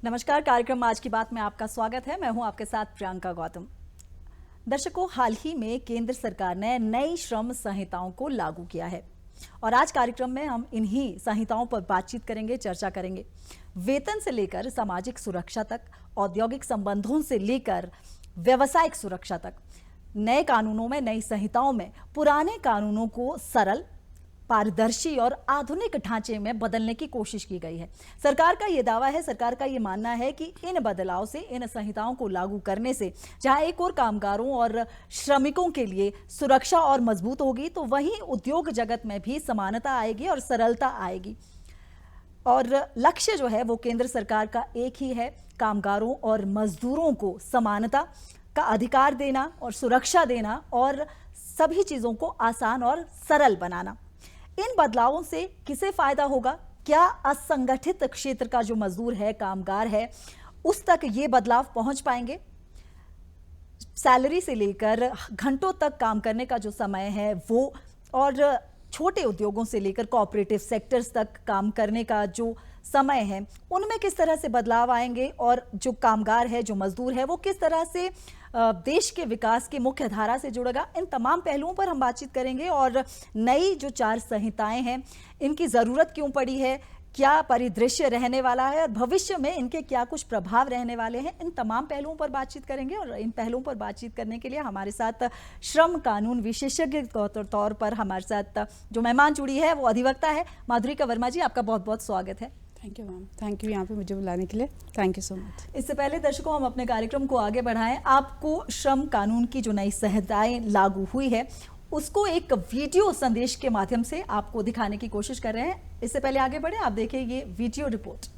नमस्कार, कार्यक्रम आज की बात में आपका स्वागत है। मैं हूं आपके साथ प्रियंका गौतम। दर्शकों, हाल ही में केंद्र सरकार ने नई श्रम संहिताओं को लागू किया है और आज कार्यक्रम में हम इन्हीं संहिताओं पर बातचीत करेंगे, चर्चा करेंगे। वेतन से लेकर सामाजिक सुरक्षा तक, औद्योगिक संबंधों से लेकर व्यावसायिक सुरक्षा तक, नए कानूनों में, नई संहिताओं में पुराने कानूनों को सरल, पारदर्शी और आधुनिक ढांचे में बदलने की कोशिश की गई है। सरकार का यह दावा है, सरकार का यह मानना है कि इन बदलाव से, इन संहिताओं को लागू करने से जहां एक और कामगारों और श्रमिकों के लिए सुरक्षा और मजबूत होगी, तो वहीं उद्योग जगत में भी समानता आएगी और सरलता आएगी। और लक्ष्य जो है वो केंद्र सरकार का एक ही है, कामगारों और मजदूरों को समानता का अधिकार देना और सुरक्षा देना और सभी चीजों को आसान और सरल बनाना। इन बदलावों से किसे फायदा होगा? क्या असंगठित क्षेत्र का जो मजदूर है, कामगार है, उस तक ये बदलाव पहुंच पाएंगे? सैलरी से लेकर घंटों तक काम करने का जो समय है वो, और छोटे उद्योगों से लेकर कोऑपरेटिव सेक्टर्स तक काम करने का जो समय है, उनमें किस तरह से बदलाव आएंगे और जो कामगार है, जो मजदूर है, वो किस तरह से देश के विकास की मुख्य धारा से जुड़ेगा? इन तमाम पहलुओं पर हम बातचीत करेंगे। और नई जो 4 संहिताएं हैं, इनकी ज़रूरत क्यों पड़ी है, क्या परिदृश्य रहने वाला है और भविष्य में इनके क्या कुछ प्रभाव रहने वाले हैं, इन तमाम पहलुओं पर बातचीत करेंगे। और इन पहलुओं पर बातचीत करने के लिए हमारे साथ श्रम कानून विशेषज्ञ के तौर पर हमारे साथ जो मेहमान जुड़ी है वो अधिवक्ता है माधुरिका वर्मा जी। आपका बहुत बहुत स्वागत है। Thank you ma'am, thank you यहाँ पे मुझे बुलाने के लिए, थैंक यू सो मच। इससे पहले दर्शकों, हम अपने कार्यक्रम को आगे बढ़ाएं। आपको श्रम कानून की जो नई संहिताएं लागू हुई है उसको एक वीडियो संदेश के माध्यम से आपको दिखाने की कोशिश कर रहे हैं। इससे पहले आगे बढ़े, आप देखिए ये वीडियो रिपोर्ट।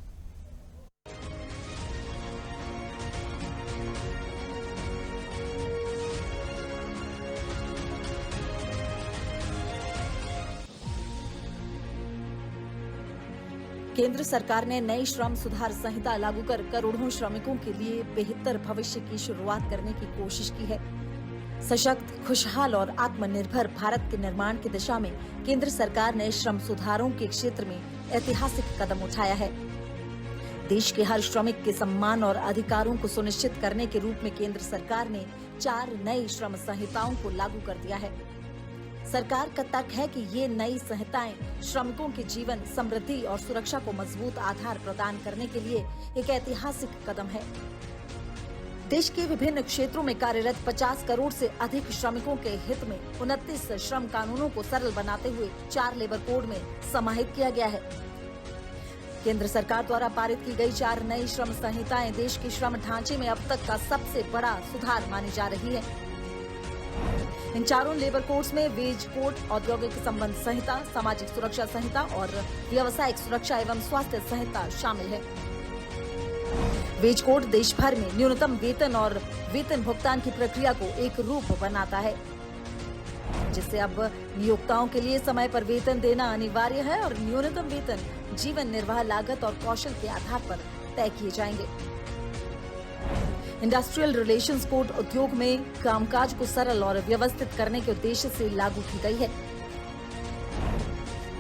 केंद्र सरकार ने नई श्रम सुधार संहिता लागू कर करोड़ों श्रमिकों के लिए बेहतर भविष्य की शुरुआत करने की कोशिश की है। सशक्त, खुशहाल और आत्मनिर्भर भारत के निर्माण की दिशा में केंद्र सरकार ने श्रम सुधारों के क्षेत्र में ऐतिहासिक कदम उठाया है। देश के हर श्रमिक के सम्मान और अधिकारों को सुनिश्चित करने के रूप में केंद्र सरकार ने 4 नई श्रम संहिताओं को लागू कर दिया है। सरकार का तर्क है कि ये नई संहिताएं श्रमिकों के जीवन, समृद्धि और सुरक्षा को मजबूत आधार प्रदान करने के लिए एक ऐतिहासिक कदम है। देश के विभिन्न क्षेत्रों में कार्यरत 50 करोड़ से अधिक श्रमिकों के हित में 29 श्रम कानूनों को सरल बनाते हुए 4 लेबर कोड में समाहित किया गया है। केंद्र सरकार द्वारा पारित की गई 4 नई श्रम संहिताएं देश के श्रम ढांचे में अब तक का सबसे बड़ा सुधार मानी जा रही है। इन चारों लेबर कोड्स में वेज कोड, औद्योगिक संबंध संहिता, सामाजिक सुरक्षा संहिता और व्यावसायिक सुरक्षा एवं स्वास्थ्य संहिता शामिल है। वेज कोड देश भर में न्यूनतम वेतन और वेतन भुगतान की प्रक्रिया को एक रूप बनाता है, जिससे अब नियोक्ताओं के लिए समय पर वेतन देना अनिवार्य है और न्यूनतम वेतन जीवन निर्वाह लागत और कौशल के आधार पर तय किए जाएंगे। इंडस्ट्रियल रिलेशंस कोड उद्योग में कामकाज को सरल और व्यवस्थित करने के उद्देश्य से लागू की गई है।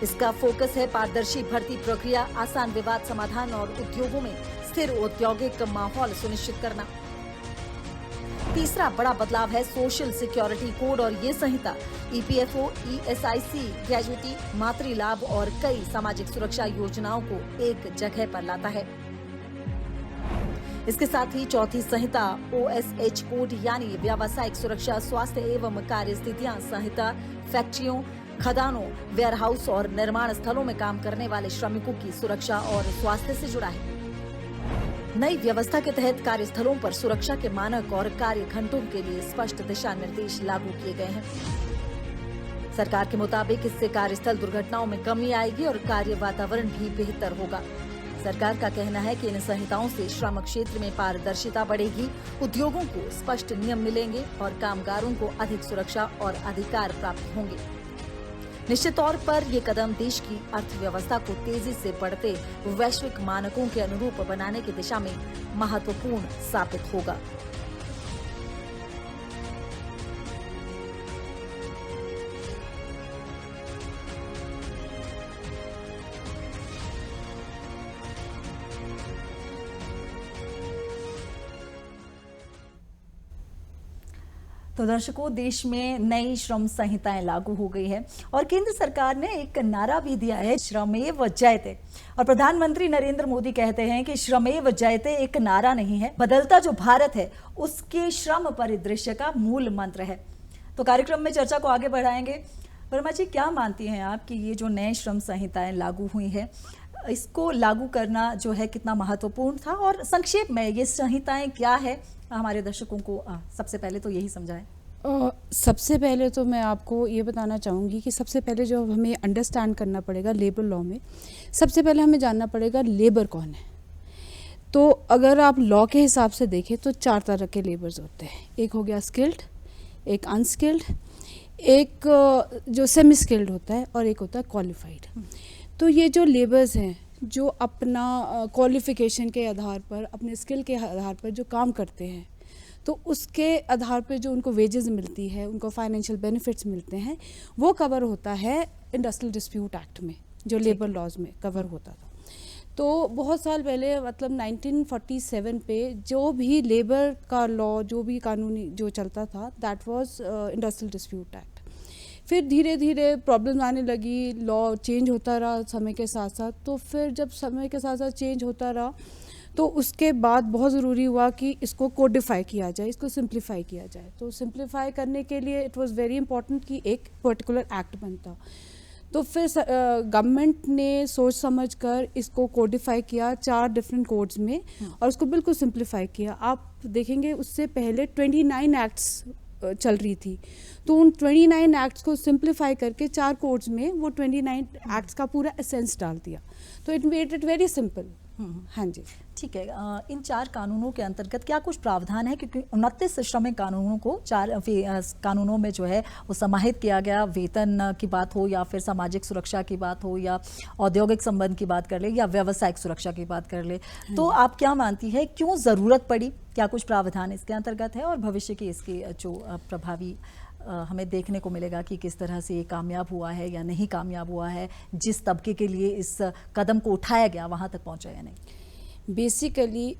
इसका फोकस है पारदर्शी भर्ती प्रक्रिया, आसान विवाद समाधान और उद्योगों में स्थिर औद्योगिक माहौल सुनिश्चित करना। तीसरा बड़ा बदलाव है सोशल सिक्योरिटी कोड और ये संहिता ईपीएफओ, ईएसआईसी, ग्रेजुएटी, मातृ लाभ और कई सामाजिक सुरक्षा योजनाओं को एक जगह पर लाता है। इसके साथ ही चौथी संहिता ओएसएच कोड यानी व्यावसायिक सुरक्षा, स्वास्थ्य एवं कार्य स्थितियां संहिता फैक्ट्रियों, खदानों, वेयरहाउस और निर्माण स्थलों में काम करने वाले श्रमिकों की सुरक्षा और स्वास्थ्य से जुड़ा है। नई व्यवस्था के तहत कार्यस्थलों पर सुरक्षा के मानक और कार्य घंटों के लिए स्पष्ट दिशा निर्देश लागू किए गए हैं। सरकार के मुताबिक इससे कार्यस्थल दुर्घटनाओं में कमी आएगी और कार्य वातावरण भी बेहतर होगा। सरकार का कहना है कि इन संहिताओं से श्रम क्षेत्र में पारदर्शिता बढ़ेगी, उद्योगों को स्पष्ट नियम मिलेंगे और कामगारों को अधिक सुरक्षा और अधिकार प्राप्त होंगे। निश्चित तौर पर ये कदम देश की अर्थव्यवस्था को तेजी से बढ़ते वैश्विक मानकों के अनुरूप बनाने की दिशा में महत्वपूर्ण साबित होगा। तो दर्शकों, देश में नई श्रम संहिताएं लागू हो गई है और केंद्र सरकार ने एक नारा भी दिया है, श्रमेव जयते। और प्रधानमंत्री नरेंद्र मोदी कहते हैं कि श्रमेव जयते एक नारा नहीं है, बदलता जो भारत है उसके श्रम परिदृश्य का मूल मंत्र है। तो कार्यक्रम में चर्चा को आगे बढ़ाएंगे। वर्मा जी, क्या मानती हैं आप कि ये जो नए श्रम संहिताएं लागू हुई है, इसको लागू करना जो है कितना महत्वपूर्ण था, और संक्षेप में ये संहिताएं क्या है, हमारे दर्शकों को सबसे पहले तो यही समझाएं। सबसे पहले तो मैं आपको ये बताना चाहूँगी कि सबसे पहले जो हमें अंडरस्टैंड करना पड़ेगा लेबर लॉ में, सबसे पहले हमें जानना पड़ेगा लेबर कौन है। तो अगर आप लॉ के हिसाब से देखें तो 4 तरह के लेबर्स होते हैं। एक हो गया स्किल्ड, एक अनस्किल्ड, एक जो सेमी स्किल्ड होता है, और एक होता है क्वालिफाइड। तो ये जो लेबर्स हैं जो अपना क्वालिफिकेशन के आधार पर, अपने स्किल के आधार पर जो काम करते हैं, तो उसके आधार पर जो उनको वेजेस मिलती है, उनको फाइनेंशियल बेनिफिट्स मिलते हैं, वो कवर होता है इंडस्ट्रियल डिस्प्यूट एक्ट में, जो लेबर लॉज में कवर होता था। तो बहुत साल पहले, मतलब 1947 पे जो भी लेबर का लॉ, जो भी कानूनी जो चलता था, that was industrial dispute act. फिर धीरे धीरे प्रॉब्लम आने लगी, लॉ चेंज होता रहा समय के साथ साथ। तो फिर जब समय के साथ साथ चेंज होता रहा तो उसके बाद बहुत ज़रूरी हुआ कि इसको कोडिफाई किया जाए, इसको सिंप्लीफाई किया जाए। तो सिंप्लीफाई करने के लिए इट वाज वेरी इंपॉर्टेंट कि एक पर्टिकुलर एक्ट बनता। तो फिर गवर्नमेंट ने सोच समझ कर इसको कोडिफाई किया 4 डिफरेंट कोड्स में, और उसको बिल्कुल सिंप्लीफाई किया। आप देखेंगे उससे पहले 29 एक्ट्स चल रही थी, तो उन 29 एक्ट्स को सिंप्लीफाई करके 4 कोड्स में वो 29 एक्ट्स का पूरा एसेंस डाल दिया। तो it made it very simple. हाँ जी, ठीक है। इन 4 कानूनों के अंतर्गत क्या कुछ प्रावधान है, क्योंकि 29 श्रमिक कानूनों को 4 कानूनों में जो है वो समाहित किया गया। वेतन की बात हो, या फिर सामाजिक सुरक्षा की बात हो, या औद्योगिक संबंध की बात कर ले, या व्यावसायिक सुरक्षा की बात कर ले, तो आप क्या मानती है क्यों ज़रूरत पड़ी? क्या कुछ प्रावधान इसके अंतर्गत है, और भविष्य की इसकी जो प्रभावी हमें देखने को मिलेगा कि किस तरह से ये कामयाब हुआ है या नहीं कामयाब हुआ है, जिस तबके के लिए इस कदम को उठाया गया वहाँ तक पहुँचा या नहीं? बेसिकली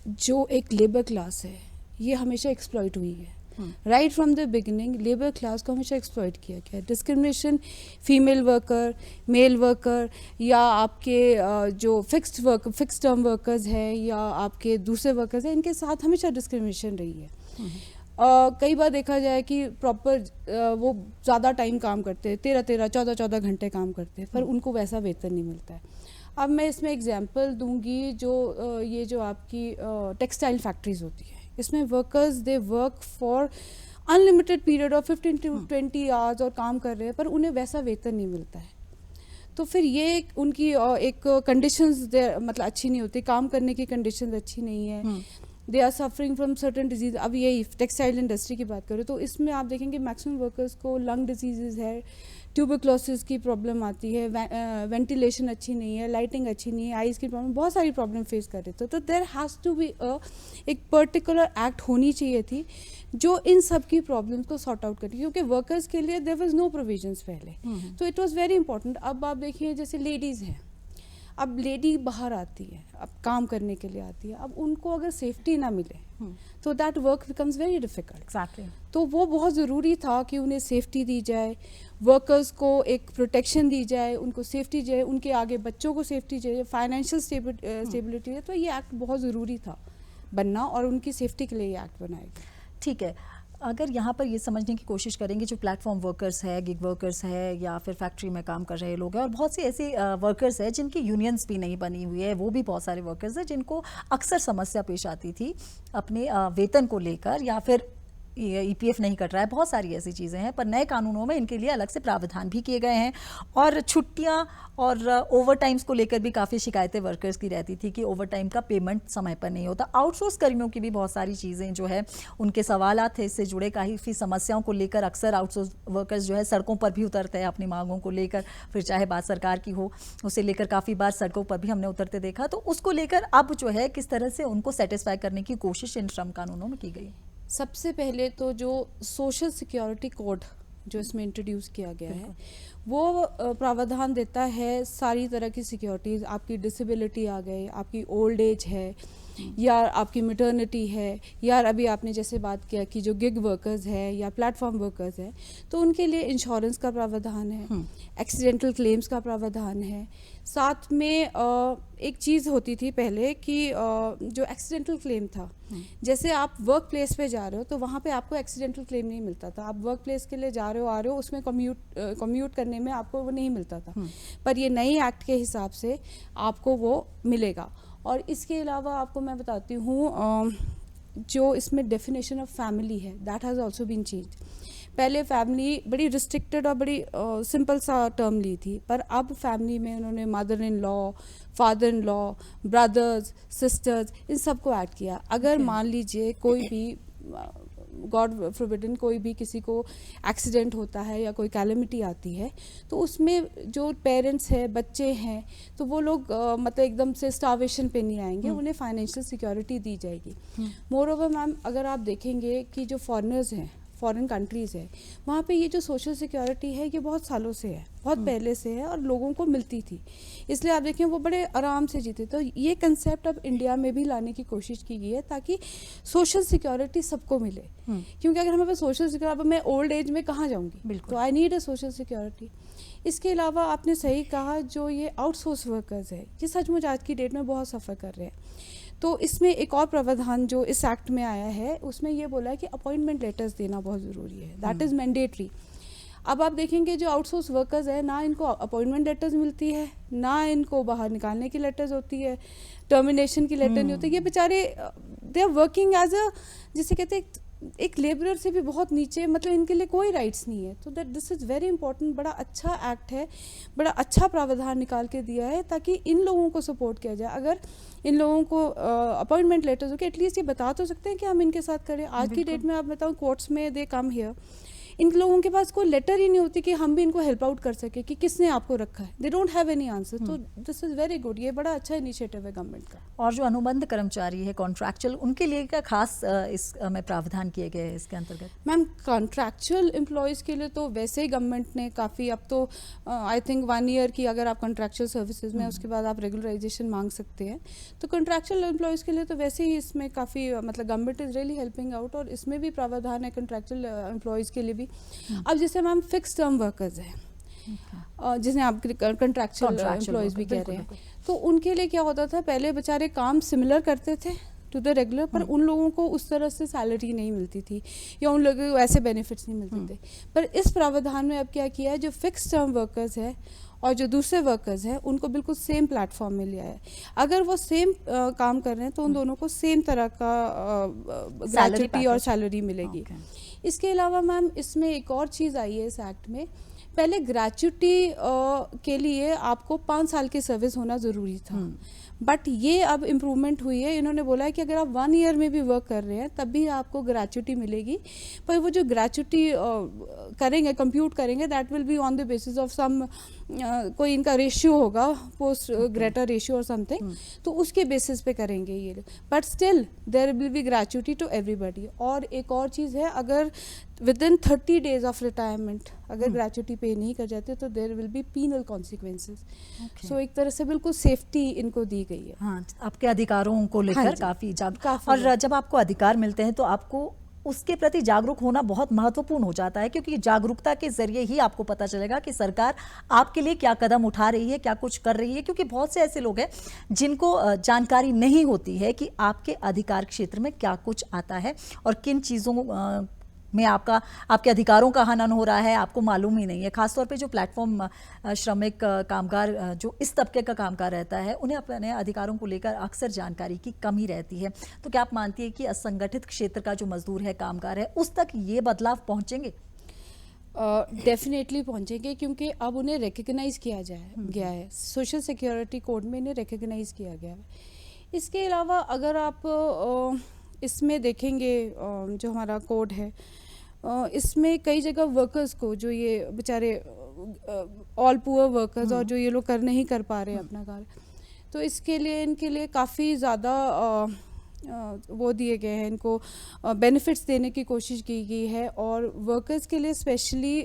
जो एक लेबर क्लास है ये हमेशा एक्सप्लॉइट हुई है। Right from the beginning labour class को हमेशा एक्सप्लॉइट किया गया है। Discrimination female worker, male worker, या आपके जो फिक्स्ड टर्म वर्कर्स हैं, या आपके दूसरे वर्कर्स हैं, इनके साथ हमेशा डिस्क्रिमिनेशन रही है। कई बार देखा जाए कि प्रॉपर वो ज़्यादा टाइम काम करते हैं, 13-13, 14-14 घंटे काम करते हैं, पर उनको वैसा वेतन नहीं मिलता है। अब मैं इसमें एग्जांपल दूंगी, जो ये जो आपकी टेक्सटाइल फैक्ट्रीज होती है, इसमें workers they work for unlimited period of 15 to 20 hours और काम कर रहे हैं, पर उन्हें वैसा वेतन नहीं मिलता है। तो फिर ये उनकी एक कंडीशंस मतलब अच्छी नहीं होती, काम करने की कंडीशंस अच्छी नहीं है। They are suffering from certain disease. अब यही टेक्सटाइल इंडस्ट्री की बात करें तो इसमें आप देखेंगे मैक्सिमम वर्कर्स को लंग डिजीज़ है, ट्यूबरक्लोसिस की प्रॉब्लम आती है, वेंटिलेशन अच्छी नहीं है, लाइटिंग अच्छी नहीं है, आइज़ की प्रॉब्लम, बहुत सारी प्रॉब्लम फेस कर रहे थे। तो देयर हैज़ टू बी एक पर्टिकुलर एक्ट होनी चाहिए थी जो इन सब की प्रॉब्लम्स को सॉर्ट आउट करेगी, क्योंकि वर्कर्स के लिए देयर वाज नो प्रोविजंस पहले। तो इट वाज वेरी इंपॉर्टेंट। अब आप देखिए जैसे लेडीज़ हैं, अब लेडी बाहर आती है, अब काम करने के लिए आती है, अब उनको अगर सेफ्टी ना मिले तो that work becomes very difficult. Exactly. तो वो बहुत ज़रूरी था कि उन्हें सेफ्टी दी जाए, वर्कर्स को एक प्रोटेक्शन दी जाए, उनको सेफ्टी जाए, उनके आगे बच्चों को सेफ्टी चाहिए, फाइनेंशियल स्टेबिलिटी है। तो ये एक्ट बहुत ज़रूरी था बनना, और उनकी सेफ्टी के लिए ये एक्ट बनाया गया। ठीक है। अगर यहाँ पर ये समझने की कोशिश करेंगे, जो प्लेटफॉर्म वर्कर्स है, गिग वर्कर्स है, या फिर फैक्ट्री में काम कर रहे लोग हैं, और बहुत से ऐसे वर्कर्स हैं जिनकी यूनियंस भी नहीं बनी हुई है, वो भी बहुत सारे वर्कर्स हैं जिनको अक्सर समस्या पेश आती थी अपने वेतन को लेकर, या फिर ईपीएफ नहीं कट रहा है, बहुत सारी ऐसी चीज़ें हैं। पर नए कानूनों में इनके लिए अलग से प्रावधान भी किए गए हैं, और छुट्टियां और ओवर टाइम्स को लेकर भी काफ़ी शिकायतें वर्कर्स की रहती थी कि ओवर टाइम का पेमेंट समय पर नहीं होता। आउटसोर्स कर्मियों की भी बहुत सारी चीज़ें जो है उनके सवालात थे, इससे जुड़े काफ़ी समस्याओं को लेकर अक्सर आउटसोर्स वर्कर्स जो है सड़कों पर भी उतरते हैं अपनी मांगों को लेकर, फिर चाहे बात सरकार की हो, उसे लेकर काफ़ी बार सड़कों पर भी हमने उतरते देखा। तो उसको लेकर अब जो है किस तरह से उनको सेटिस्फाई करने की कोशिश इन श्रम कानूनों में की गई? सबसे पहले तो जो सोशल सिक्योरिटी कोड जो इसमें इंट्रोड्यूस किया गया है, वो प्रावधान देता है सारी तरह की सिक्योरिटीज़, आपकी डिसेबिलिटी आ गई, आपकी ओल्ड एज है, या आपकी मिटर्निटी है, या अभी आपने जैसे बात किया कि जो गिग वर्कर्स है या प्लेटफॉर्म वर्कर्स है, तो उनके लिए इंश्योरेंस का प्रावधान है, एक्सीडेंटल क्लेम्स का प्रावधान है। साथ में एक चीज़ होती थी पहले कि जो एक्सीडेंटल क्लेम था, जैसे आप वर्क प्लेस पे जा रहे हो तो वहाँ पे आपको एक्सीडेंटल क्लेम नहीं मिलता था। आप वर्क प्लेस के लिए जा रहे हो, आ रहे हो, उसमें कम्यूट करने में आपको वो नहीं मिलता था, पर ये नई एक्ट के हिसाब से आपको वो मिलेगा। और इसके अलावा आपको मैं बताती हूँ, जो इसमें डेफिनेशन ऑफ फैमिली है, that has also been change. पहले फैमिली बड़ी रिस्ट्रिक्टेड और बड़ी सिंपल सा टर्म ली थी, पर अब फैमिली में उन्होंने mother in law, father in law, brothers, sisters, इन सबको ऐड किया। अगर मान लीजिए कोई भी गॉड फॉरबिडन कोई भी किसी को एक्सीडेंट होता है या कोई कैलेमिटी आती है, तो उसमें जो पेरेंट्स हैं, बच्चे हैं, तो वो लोग मतलब एकदम से स्टार्वेशन पे नहीं आएंगे, उन्हें फाइनेंशियल सिक्योरिटी दी जाएगी। मोर ओवर मैम, अगर आप देखेंगे कि जो फॉरेनर्स हैं, फॉरेन कंट्रीज़ है, वहाँ पे ये जो सोशल सिक्योरिटी है ये बहुत सालों से है, बहुत पहले से है और लोगों को मिलती थी, इसलिए आप देखें वो बड़े आराम से जीते। तो ये कंसेप्ट अब इंडिया में भी लाने की कोशिश की गई है ताकि सोशल सिक्योरिटी सबको मिले, क्योंकि अगर हमें सोशल सिक्योरिटी, अब मैं ओल्ड एज में कहाँ जाऊँगी, तो I need a social security. इसके अलावा आपने सही कहा, जो ये आउटसोर्स वर्कर्स है, ये सचमुच आज की डेट में बहुत सफ़र कर रहे हैं। तो इसमें एक और प्रावधान जो इस एक्ट में आया है, उसमें ये बोला है कि अपॉइंटमेंट लेटर्स देना बहुत ज़रूरी है, दैट इज़ मैंडेटरी। अब आप देखेंगे जो आउटसोर्स वर्कर्स है, ना इनको अपॉइंटमेंट लेटर्स मिलती है, ना इनको बाहर निकालने की लेटर्स होती है, टर्मिनेशन की लेटर नहीं होती। ये बेचारे they are working as a, जिसे कहते हैं एक लेबरर से भी बहुत नीचे, मतलब इनके लिए कोई राइट्स नहीं है। तो that this is very important, बड़ा अच्छा एक्ट है, बड़ा अच्छा प्रावधान निकाल के दिया है ताकि इन लोगों को सपोर्ट किया जाए। अगर इन लोगों को अपॉइंटमेंट लेटर्स हो के एटलीस्ट ये बता तो सकते हैं कि हम इनके साथ करें। आज की डेट में आप बताओ, कोर्ट्स में दे कम हियर, इन लोगों के पास कोई लेटर ही नहीं होती कि हम भी इनको हेल्प आउट कर सके कि किसने आपको रखा है, they don't have any answer. तो दिस इज़ वेरी गुड, ये बड़ा अच्छा इनिशिएटिव है गवर्नमेंट का। और जो अनुबंध कर्मचारी है, कॉन्ट्रैक्चुअल, उनके लिए क्या खास इस में प्रावधान किए गए हैं इसके अंतर्गत? मैम, कॉन्ट्रैक्चुअल एम्प्लॉयज़ के लिए तो वैसे ही गवर्नमेंट ने काफ़ी, अब तो आई थिंक 1 ईयर की अगर आप कॉन्ट्रैक्चुअल सर्विसेज में, उसके बाद आप रेगुलराइजेशन मांग सकते हैं। तो कॉन्ट्रैक्चुअल एम्प्लॉयज़ के लिए तो वैसे ही इसमें काफ़ी मतलब government is really helping out, और इसमें भी प्रावधान है कॉन्ट्रैक्चुअल एम्प्लॉयज़ के लिए भी। अब जैसे मैम फिक्स टर्म वर्कर्स हैं, जिसने आप कॉन्ट्रैक्चुअल एम्प्लॉयज़ भी कह रहे हैं, तो उनके लिए क्या होता था, पहले बेचारे काम सिमिलर करते थे टू द रेगुलर, पर उन लोगों को उस तरह से सैलरी नहीं मिलती थी या उन लोगों को ऐसे बेनिफिट्स नहीं मिलते थे। पर इस प्रावधान में अब क्या किया है, जो फिक्स टर्म वर्कर्स है और जो दूसरे वर्कर्स हैं, उनको बिल्कुल सेम प्लेटफॉर्म में लिया है। अगर वो सेम काम कर रहे हैं तो उन दोनों को सेम तरह का ग्रेच्युटी और सैलरी मिलेगी। इसके अलावा मैम, इसमें एक और चीज़ आई है इस एक्ट में। पहले ग्रेच्युटी के लिए आपको 5 साल की सर्विस होना ज़रूरी था, बट ये अब इम्प्रूवमेंट हुई है। इन्होंने बोला है कि अगर आप 1 ईयर में भी वर्क कर रहे हैं तब भी आपको ग्रेच्युटी मिलेगी, पर वो जो ग्रेच्युटी करेंगे, कंप्यूट करेंगे, that will be on the basis of some, कोई इनका रेशियो होगा, पोस्ट ग्रेटर रेशियो और समथिंग, तो उसके बेसिस पे करेंगे ये, but still there will be gratuity to everybody. और एक और चीज़ है, अगर within 30 days of retirement अगर ग्रेच्युटी पे नहीं कर जाते तो there will be penal consequences. So एक तरह से बिल्कुल सेफ्टी इनको दी गई है। हाँ, आपके अधिकारों को लेकर काफ़ी जागरूक, और जब आपको अधिकार मिलते हैं तो आपको उसके प्रति जागरूक होना बहुत महत्वपूर्ण हो जाता है, क्योंकि जागरूकता के जरिए ही आपको पता चलेगा कि सरकार आपके लिए क्या कदम उठा रही है, क्या कुछ कर रही है। क्योंकि बहुत से ऐसे लोग हैं जिनको जानकारी नहीं होती है कि आपके अधिकार क्षेत्र में क्या कुछ आता है और किन चीज़ों में आपके अधिकारों का हनन हो रहा है, आपको मालूम ही नहीं है। खासतौर पे जो प्लेटफॉर्म श्रमिक कामगार, जो इस तबके का कामगार रहता है, उन्हें अपने अधिकारों को लेकर अक्सर जानकारी की कमी रहती है। तो क्या आप मानती है कि असंगठित क्षेत्र का जो मजदूर है, कामगार है, उस तक ये बदलाव पहुंचेंगे? डेफिनेटली पहुंचेंगे, क्योंकि अब उन्हें रिकग्नाइज किया गया है, सोशल सिक्योरिटी कोड में इन्हें रिकग्नाइज किया गया है। इसके अलावा अगर आप इसमें देखेंगे, जो हमारा कोड है, इसमें कई जगह वर्कर्स को, जो ये बेचारे ऑल पुअर वर्कर्स और जो ये लोग नहीं कर पा रहे हैं अपना कार्य, तो इसके लिए इनके लिए काफ़ी ज़्यादा वो दिए गए हैं, इनको बेनिफिट्स देने की कोशिश की गई है। और वर्कर्स के लिए स्पेशली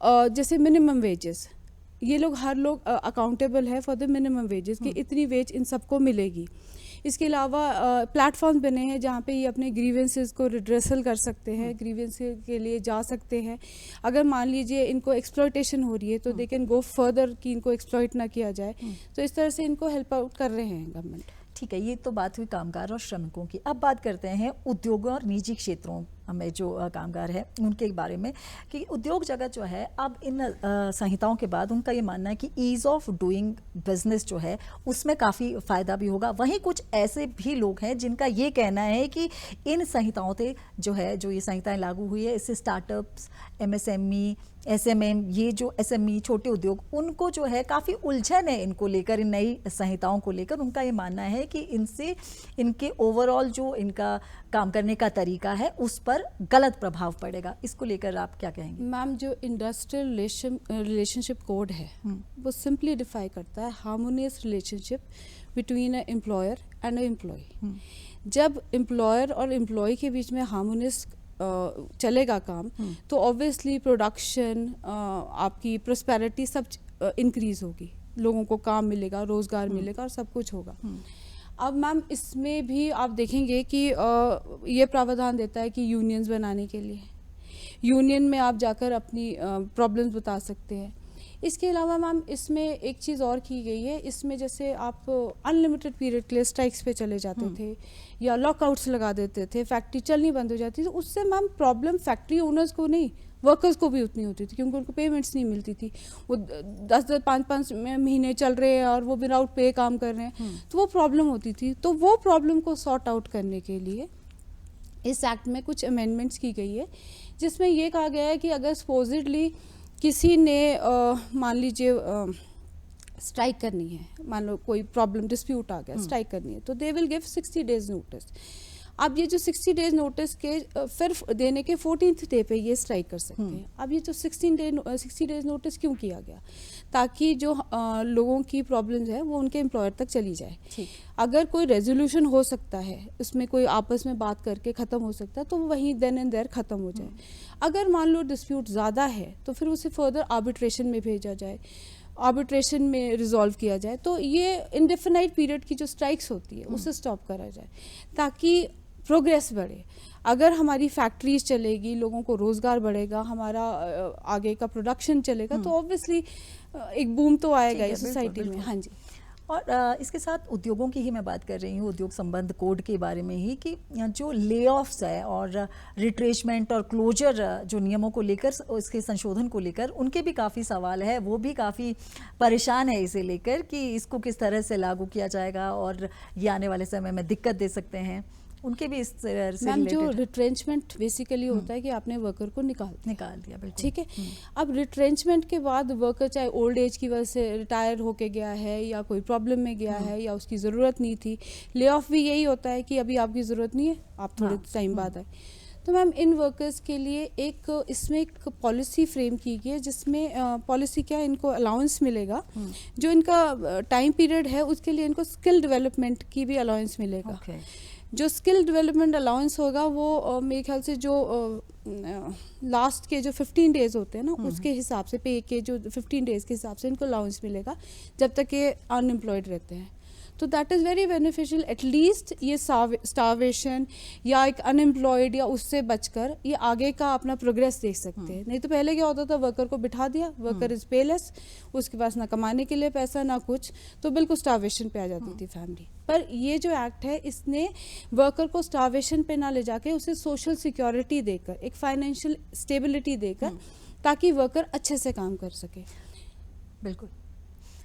जैसे मिनिमम वेजेस, ये लोग हर लोग अकाउंटेबल है फॉर द मिनिमम वेजेस कि इतनी वेज इन सबको मिलेगी। इसके अलावा प्लेटफॉर्म बने हैं जहाँ पे ये अपने ग्रीवेंसेस को रिड्रेसल कर सकते हैं, ग्रीवेंस के लिए जा सकते हैं। अगर मान लीजिए इनको एक्सप्लॉयटेशन हो रही है तो दे कैन गो फर्दर कि इनको एक्सप्लॉयट ना किया जाए। तो इस तरह से इनको हेल्प आउट कर रहे हैं गवर्नमेंट। ठीक है, ये तो बात हुई कामगार और श्रमिकों की। अब बात करते हैं उद्योगों और निजी क्षेत्रों में जो कामगार है उनके बारे में, कि उद्योग जगत जो है अब इन संहिताओं के बाद उनका ये मानना है कि ईज़ ऑफ डूइंग बिजनेस जो है उसमें काफ़ी फ़ायदा भी होगा। वहीं कुछ ऐसे भी लोग हैं जिनका ये कहना है कि इन संहिताओं से जो ये संहिताएं लागू हुई है इससे स्टार्टअप्स, एमएसएमई, एसएमएम, ये जो एसएमई छोटे उद्योग, उनको जो है काफ़ी उलझन है इनको लेकर, इन नई संहिताओं को लेकर। उनका ये मानना है कि इनसे इनके ओवरऑल जो इनका काम करने का तरीका है उस पर गलत प्रभाव पड़ेगा। इसको लेकर आप क्या कहेंगे? मैम, जो इंडस्ट्रियल रिलेशनशिप कोड है वो सिंपली डिफाइन करता है harmonious relationship between a employer and a employee. जब एम्प्लॉयर और एम्प्लॉय के बीच में हार्मोनियस चलेगा काम, तो ऑब्वियसली प्रोडक्शन, आपकी प्रोस्पेरिटी सब इंक्रीज होगी, लोगों को काम मिलेगा, रोजगार मिलेगा और सब कुछ होगा। अब मैम इसमें भी आप देखेंगे कि ये प्रावधान देता है कि यूनियंस बनाने के लिए, यूनियन में आप जाकर अपनी प्रॉब्लम्स बता सकते हैं। इसके अलावा मैम इसमें एक चीज़ और की गई है, इसमें जैसे आप अनलिमिटेड पीरियड के लिए स्ट्राइक्स पे चले जाते थे या लॉकआउट्स लगा देते थे, फैक्ट्री चलनी बंद हो जाती थी, तो उससे मैम प्रॉब्लम फैक्ट्री ओनर्स को नहीं, वर्कर्स को भी उतनी होती थी, क्योंकि उनको पेमेंट्स नहीं मिलती थी। वो 10-10, 5-5 महीने चल रहे हैं और वो विदाउट पे काम कर रहे हैं, तो वो प्रॉब्लम होती थी। तो वो प्रॉब्लम को सॉर्ट आउट करने के लिए इस एक्ट में कुछ अमेंडमेंट्स की गई है, जिसमें ये कहा गया है कि अगर सपोजिडली किसी ने मान लीजिए स्ट्राइक करनी है, मान लो कोई प्रॉब्लम डिस्प्यूट आ गया, स्ट्राइक करनी है, तो they will give 60 days notice. अब ये जो 60 डेज नोटिस के फिर देने के 14th डे पे ये स्ट्राइक कर सकते हैं। अब ये जो 60 डेज नोटिस क्यों किया गया? ताकि जो लोगों की प्रॉब्लम्स है वो उनके एम्प्लॉयर तक चली जाए। अगर कोई रेजोल्यूशन हो सकता है, उसमें कोई आपस में बात करके ख़त्म हो सकता है, तो वो वहीं देन एंड देयर ख़त्म हो जाए। अगर मान लो डिस्प्यूट ज़्यादा है तो फिर उसे फर्दर आर्बिट्रेशन में भेजा जाए, आर्बिट्रेशन में रिजॉल्व किया जाए। तो ये इंडेफिनाइट पीरियड की जो स्ट्राइक्स होती है उसे स्टॉप करा जाए, ताकि प्रोग्रेस बढ़े। अगर हमारी फैक्ट्रीज चलेगी, लोगों को रोजगार बढ़ेगा, हमारा आगे का प्रोडक्शन चलेगा, तो ऑब्वियसली एक बूम तो आएगा इस सोसाइटी में। हाँ जी। और इसके साथ उद्योगों की ही मैं बात कर रही हूँ, उद्योग संबंध कोड के बारे में ही, कि जो ले ऑफ्स है और रिट्रेसमेंट और क्लोजर जो नियमों को लेकर, इसके संशोधन को लेकर उनके भी काफ़ी सवाल है। वो भी काफ़ी परेशान है इसे लेकर कि इसको किस तरह से लागू किया जाएगा और ये आने वाले समय में दिक्कत दे सकते हैं। उनके भी इस तरह से मैम, जो रिट्रेंचमेंट बेसिकली होता है कि आपने वर्कर को निकाल दिया, बिल्कुल ठीक है। अब रिट्रेंचमेंट के बाद वर्कर चाहे ओल्ड एज की वजह से रिटायर होके गया है या कोई प्रॉब्लम में गया है या उसकी ज़रूरत नहीं थी, ले ऑफ भी यही होता है कि अभी आपकी ज़रूरत नहीं है, आप थोड़े टाइम बाद आए। तो मैम इन वर्कर्स के लिए इसमें एक पॉलिसी फ्रेम की गई है, जिसमें पॉलिसी क्या है, इनको अलाउंस मिलेगा। जो इनका टाइम पीरियड है उसके लिए इनको स्किल डेवलपमेंट की भी अलाउंस मिलेगा। जो स्किल डेवलपमेंट अलाउंस होगा वो मेरे ख्याल से जो लास्ट के जो 15 डेज होते हैं ना, उसके हिसाब से, पे के जो 15 डेज के हिसाब से इनको अलाउंस मिलेगा जब तक ये अनएम्प्लॉयड रहते हैं। तो that is very beneficial. At least ये स्टारवेशन या एक अनएम्प्लॉयड या उससे बचकर ये आगे का अपना प्रोग्रेस देख सकते हैं। नहीं तो पहले क्या होता था, वर्कर को बिठा दिया, वर्कर इज पेलेस, उसके पास ना कमाने के लिए पैसा ना कुछ, तो बिल्कुल स्टारवेशन पे आ जाती थी फैमिली। पर ये जो एक्ट है इसने वर्कर को स्टारवेशन पे ना ले जाके उसे सोशल सिक्योरिटी देकर, एक फाइनेंशियल स्टेबिलिटी देकर, ताकि वर्कर अच्छे से काम कर सके। बिल्कुल,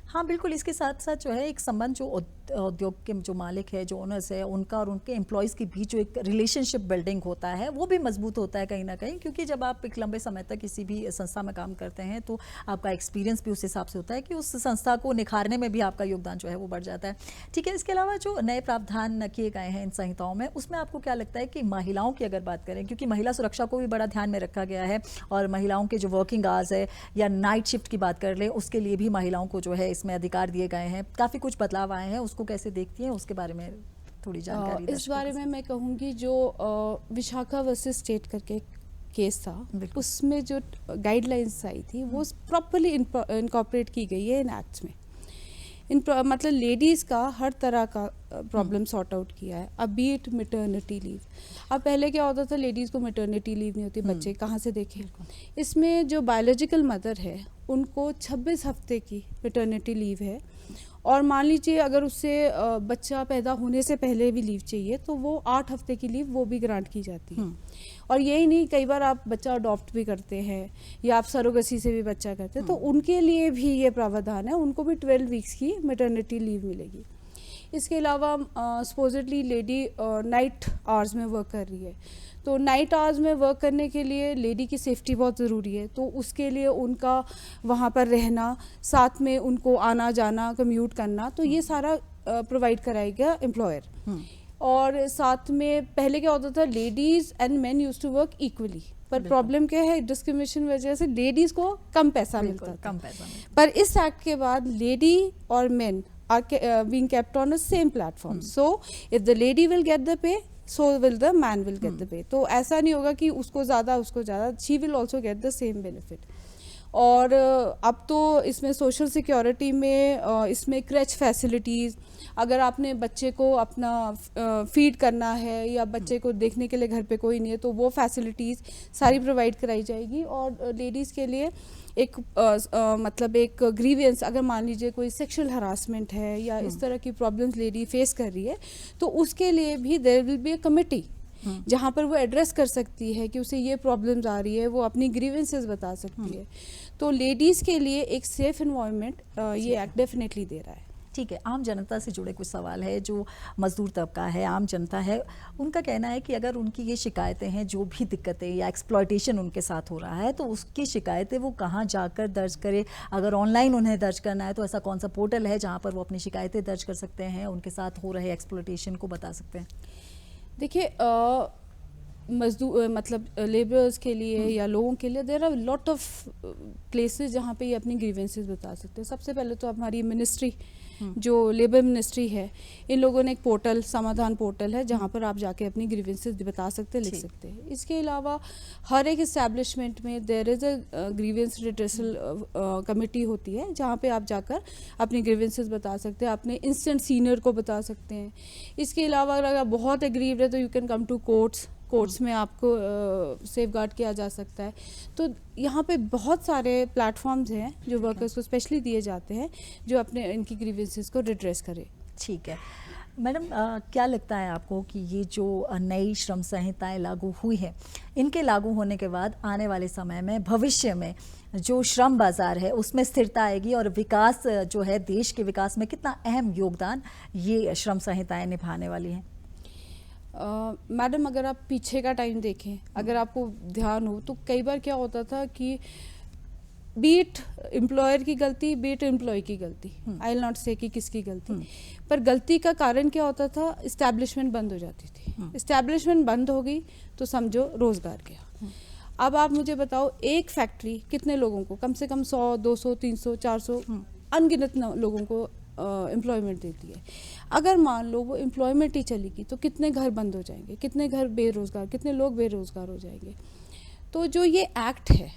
हाँ बिल्कुल। इसके साथ साथ जो है एक संबंध जो उद्योग के जो मालिक है, जो ओनर्स है, उनका और उनके एम्प्लॉयज़ के बीच जो एक रिलेशनशिप बिल्डिंग होता है वो भी मजबूत होता है कहीं ना कहीं, क्योंकि जब आप एक लंबे समय तक किसी भी संस्था में काम करते हैं तो आपका एक्सपीरियंस भी उस हिसाब से होता है कि उस संस्था को निखारने में भी आपका योगदान जो है वो बढ़ जाता है। ठीक है, इसके अलावा जो नए प्रावधान किए गए हैं इन संहिताओं में, उसमें आपको क्या लगता है कि महिलाओं की अगर बात करें, क्योंकि महिला सुरक्षा को भी बड़ा ध्यान में रखा गया है, और महिलाओं के जो वर्किंग आवर्स है या नाइट शिफ्ट की बात कर लें, उसके लिए भी महिलाओं को जो है इसमें अधिकार दिए गए हैं, काफ़ी कुछ बदलाव आए हैं, उसको कैसे देखती हैं, उसके बारे में थोड़ी जानकारी। इस बारे में मैं कहूँगी जो विशाखा वर्सेस स्टेट करके केस था बिल्कुल। उसमें जो गाइडलाइंस आई थी वो प्रॉपरली इनकॉर्पोरेट की गई है इन एक्ट्स में। मतलब लेडीज़ का हर तरह का प्रॉब्लम सॉर्ट आउट किया है। अब बी इट मैटरनिटी लीव, अब पहले क्या होता था लेडीज़ को मैटरनिटी लीव नहीं होती, बच्चे कहाँ से देखें। इसमें जो बायोलॉजिकल मदर है उनको 26 हफ्ते की मैटरनिटी लीव है, और मान लीजिए अगर उससे बच्चा पैदा होने से पहले भी लीव चाहिए तो वो 8 हफ्ते की लीव वो भी ग्रांट की जाती है। और यही नहीं, कई बार आप बच्चा अडॉप्ट भी करते हैं या आप सरोगेसी से भी बच्चा करते हैं तो उनके लिए भी ये प्रावधान है, उनको भी 12 वीक्स की मैटरनिटी लीव मिलेगी। इसके अलावा सपोजिटली लेडी नाइट आवर्स में वर्क कर रही है, तो नाइट आवर्स में वर्क करने के लिए लेडी की सेफ्टी बहुत ज़रूरी है, तो उसके लिए उनका वहाँ पर रहना, साथ में उनको आना जाना, कम्यूट करना, तो ये सारा प्रोवाइड कराएगा एम्प्लॉयर। और साथ में पहले क्या होता था ladies and men used to work equally, पर प्रॉब्लम क्या है डिस्क्रिमिनेशन वजह से लेडीज़ को कम पैसा मिलता था। कम पैसा मिलता। पर इस एक्ट के बाद लेडी और main are being kept on the same platform. So if the lady will get the pay, so will the man will get the pay. तो ऐसा नहीं होगा कि उसको ज़्यादा उसको ज़्यादा, she will also get the same benefit. और अब तो इसमें सोशल सिक्योरिटी में इसमें क्रच फैसिलिटीज़, अगर आपने बच्चे को अपना फीड करना है या बच्चे को देखने के लिए घर पे कोई नहीं है तो वो फैसिलिटीज़ सारी प्रोवाइड कराई जाएगी। और लेडीज़ के लिए एक मतलब एक ग्रीवियंस, अगर मान लीजिए कोई सेक्सुअल हरासमेंट है या इस तरह की प्रॉब्लम्स लेडी फेस कर रही है तो उसके लिए भी there will be a committee जहाँ पर वो एड्रेस कर सकती है कि उसे ये प्रॉब्लम्स आ रही है, वो अपनी ग्रीवेंसेस बता सकती है। तो लेडीज़ के लिए एक सेफ एनवायरनमेंट ये एक्ट डेफिनेटली दे रहा है। ठीक है, आम जनता से जुड़े कुछ सवाल है, जो मजदूर तबका है, आम जनता है, उनका कहना है कि अगर उनकी ये शिकायतें हैं, जो भी दिक्कतें या एक्सप्लॉयटेशन उनके साथ हो रहा है, तो उसकी शिकायतें वो कहाँ जाकर दर्ज करे। अगर ऑनलाइन उन्हें दर्ज करना है तो ऐसा कौन सा पोर्टल है जहाँ पर वो अपनी शिकायतें दर्ज कर सकते हैं, उनके साथ हो रहे एक्सप्लॉयटेशन को बता सकते हैं। देखिए मजदूर मतलब लेबरर्स के लिए या लोगों के लिए there are lot of places जहाँ पे ये अपनी ग्रीवेंसेस बता सकते हैं। सबसे पहले तो हमारी मिनिस्ट्री जो लेबर मिनिस्ट्री है, इन लोगों ने एक पोर्टल, समाधान पोर्टल है जहाँ पर आप जाके अपनी ग्रीवेंसेस बता सकते हैं, लिख सकते हैं। इसके अलावा हर एक इस्टेब्लिशमेंट में there is a grievance redressal committee होती है जहाँ पे आप जाकर अपनी ग्रीवेंसेस बता सकते हैं, अपने इंस्टेंट सीनियर को बता सकते हैं। इसके अलावा अगर आप बहुत एग्रीव्ड है तो you can come to courts में आपको सेफगार्ड किया जा सकता है। तो यहाँ पे बहुत सारे प्लेटफॉर्म्स हैं जो वर्कर्स को स्पेशली दिए जाते हैं जो अपने इनकी ग्रीवेंसेस को रिड्रेस करे। ठीक है मैडम, क्या लगता है आपको कि ये जो नई श्रम संहिताएं लागू हुई है, इनके लागू होने के बाद आने वाले समय में, भविष्य में जो श्रम बाजार है उसमें स्थिरता आएगी और विकास जो है, देश के विकास में कितना अहम योगदान ये श्रम संहिताएं निभाने वाली हैं? मैडम अगर आप पीछे का टाइम देखें, अगर आपको ध्यान हो तो कई बार क्या होता था कि बीट एम्प्लॉयर की गलती, बीट एम्प्लॉय की गलती, आई विल नॉट से कि किसकी गलती, पर गलती का कारण क्या होता था, इस्टेब्लिशमेंट बंद हो जाती थी। इस्टेब्लिशमेंट बंद हो गई तो समझो रोजगार गया। अब आप मुझे बताओ एक फैक्ट्री कितने लोगों को, कम से कम 100, 200, 300, 400 अनगिनत लोगों को एम्प्लॉयमेंट देती है। अगर मान लो वो एम्प्लॉयमेंट ही चलेगी तो कितने घर बंद हो जाएंगे, कितने घर बेरोजगार, कितने लोग बेरोजगार हो जाएंगे। तो जो ये एक्ट है,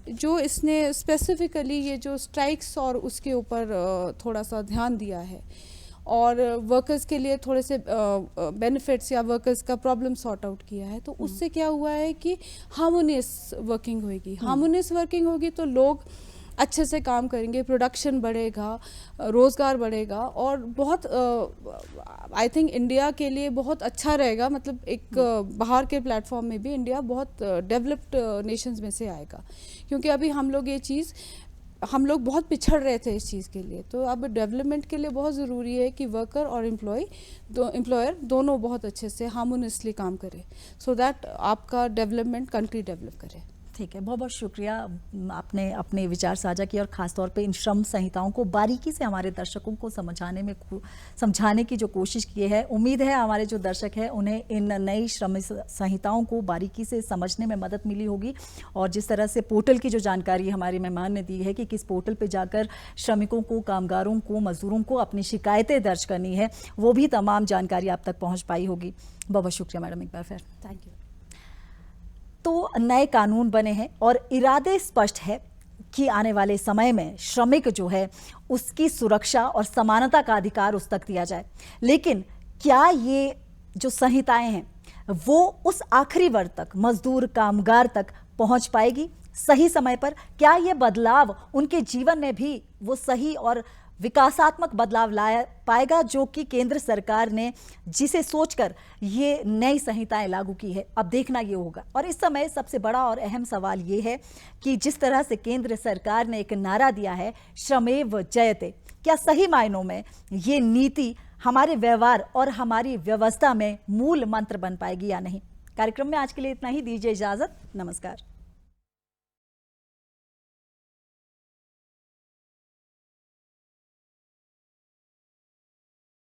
जो इसने स्पेसिफिकली ये जो स्ट्राइक्स और उसके ऊपर थोड़ा सा ध्यान दिया है और वर्कर्स के लिए थोड़े से बेनिफिट्स या वर्कर्स का प्रॉब्लम सॉर्ट आउट किया है, तो उससे क्या हुआ है कि हार्मोनियस वर्किंग होगी। हार्मोनियस वर्किंग होगी तो लोग अच्छे से काम करेंगे, प्रोडक्शन बढ़ेगा, रोज़गार बढ़ेगा और बहुत आई थिंक इंडिया के लिए बहुत अच्छा रहेगा। मतलब एक बाहर के प्लेटफॉर्म में भी इंडिया बहुत डेवलप्ड नेशंस में से आएगा, क्योंकि अभी हम लोग बहुत पिछड़ रहे थे इस चीज़ के लिए। तो अब डेवलपमेंट के लिए बहुत ज़रूरी है कि वर्कर और एम्प्लॉयर दोनों बहुत अच्छे से हार्मोनियसली काम करें, सो दैट आपका डेवलपमेंट कंट्री डेवलप करे। ठीक है, बहुत बहुत शुक्रिया, आपने अपने विचार साझा किए और ख़ासतौर पे इन श्रम संहिताओं को बारीकी से हमारे दर्शकों को समझाने की जो कोशिश की है। उम्मीद है हमारे जो दर्शक हैं उन्हें इन नई श्रम संहिताओं को बारीकी से समझने में मदद मिली होगी। और जिस तरह से पोर्टल की जो जानकारी हमारे मेहमान ने दी है कि किस पोर्टल पर जाकर श्रमिकों को, कामगारों को, मजदूरों को अपनी शिकायतें दर्ज करनी है, वो भी तमाम जानकारी आप तक पहुँच पाई होगी। बहुत बहुत शुक्रिया मैडम एक बार फिर। Thank you. तो नए कानून बने हैं और इरादे स्पष्ट है कि आने वाले समय में श्रमिक जो है उसकी सुरक्षा और समानता का अधिकार उस तक दिया जाए। लेकिन क्या ये जो संहिताएं हैं वो उस आखिरी वर्ग तक, मजदूर कामगार तक पहुंच पाएगी सही समय पर? क्या ये बदलाव उनके जीवन में भी वो सही और विकासात्मक बदलाव ला पाएगा जो कि केंद्र सरकार ने जिसे सोचकर ये नई संहिताएं लागू की है? अब देखना ये होगा। और इस समय सबसे बड़ा और अहम सवाल ये है कि जिस तरह से केंद्र सरकार ने एक नारा दिया है, श्रमेव जयते, क्या सही मायनों में ये नीति हमारे व्यवहार और हमारी व्यवस्था में मूल मंत्र बन पाएगी या नहीं? कार्यक्रम में आज के लिए इतना ही। दीजिए इजाजत। नमस्कार।